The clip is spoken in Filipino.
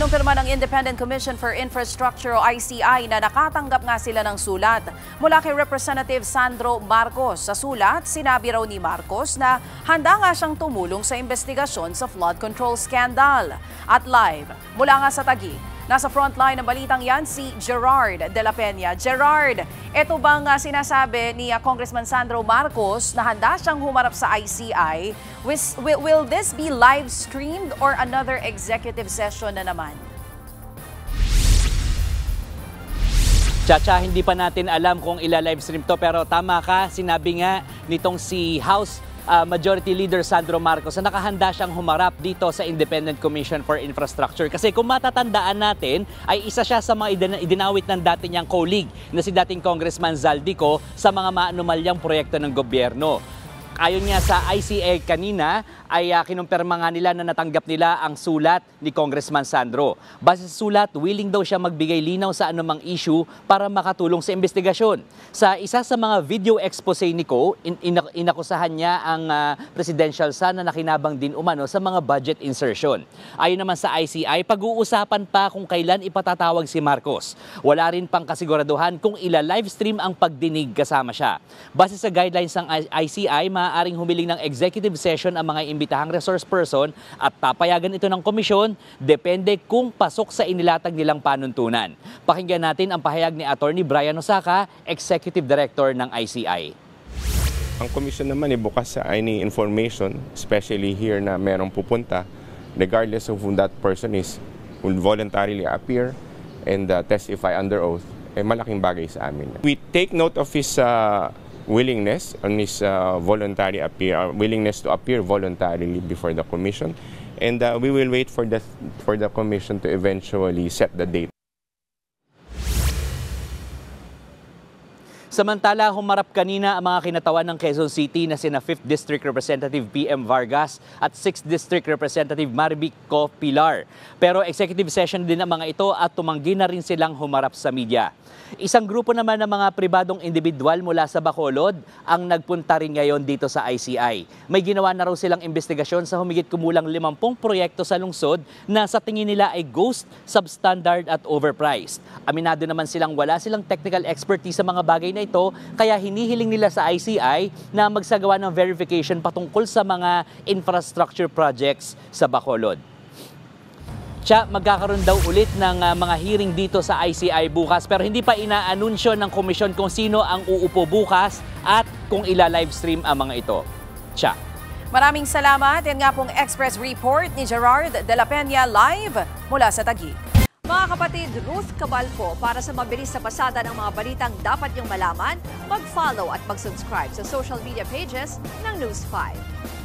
Kinumpirma ng Independent Commission for Infrastructure o ICI na nakatanggap nga sila ng sulat mula kay Representative Sandro Marcos. Sa sulat, sinabi raw ni Marcos na handa nga siyang tumulong sa investigasyon sa flood control scandal. At live, mula nga sa Taguig, nasa frontline ng balitang yan si Gerard de la Peña. Gerard, ito bang sinasabi ni Congressman Sandro Marcos na handa siyang humarap sa ICI? Will this be live streamed or another executive session na naman? Chacha, hindi pa natin alam kung ila-live stream to, pero tama ka, sinabi nga nitong si House Majority Leader Sandro Marcos na nakahanda siyang humarap dito sa Independent Commission for Infrastructure. Kasi kung matatandaan natin, ay isa siya sa mga idinawit ng dati niyang colleague na si dating Congressman Zaldico sa mga maanumalyang proyekto ng gobyerno. Ayon niya sa ICA kanina, ay kinumpirma nga nila na natanggap nila ang sulat ni Congressman Sandro. Base sa sulat, willing daw siya magbigay linaw sa anumang issue para makatulong sa investigasyon. Sa isa sa mga video expose ni Ko, inakusahan niya ang presidential son na nakinabang din umano sa mga budget insertion. Ayon naman sa ICI, pag-uusapan pa kung kailan ipatatawag si Marcos. Wala rin pang kasiguraduhan kung ila-livestream ang pagdinig kasama siya. Base sa guidelines ng ICI, maaaring humiling ng executive session ang mga imbitahang resource person at papayagan ito ng komisyon, depende kung pasok sa inilatag nilang panuntunan. Pakinggan natin ang pahayag ni Attorney Brian Osaka, Executive Director ng ICI. Ang komisyon naman ay bukas sa any information, especially here na merong pupunta, regardless of who that person is, will voluntarily appear and testify under oath, ay malaking bagay sa amin. We take note of his willingness on his willingness to appear voluntarily before the commission, and we will wait for the commission to eventually set the date. Samantala, humarap kanina ang mga kinatawan ng Quezon City na sina 5th District Representative PM Vargas at 6th District Representative Marivic Co. Pilar. Pero executive session din ang mga ito at tumanggi na rin silang humarap sa media. Isang grupo naman ng mga pribadong individual mula sa Bacolod ang nagpunta rin ngayon dito sa ICI. May ginawa na raw silang investigasyon sa humigit kumulang 50 proyekto sa lungsod na sa tingin nila ay ghost, substandard at overpriced. Aminado naman silang wala silang technical expertise sa mga bagay na ito, kaya hinihiling nila sa ICI na magsagawa ng verification patungkol sa mga infrastructure projects sa Bacolod. Magkakaroon daw ulit ng mga hearing dito sa ICI bukas, pero hindi pa inaanunsyo ng komisyon kung sino ang uupo bukas at kung ila-livestream ang mga ito. Maraming salamat. Yan nga pong Express Report ni Gerard de la Peña live mula sa Taguig. Mga kapatid, Ruth Cabalco, para sa mabilis na pasada ng mga balitang dapat niyong malaman, mag-follow at mag-subscribe sa social media pages ng News 5.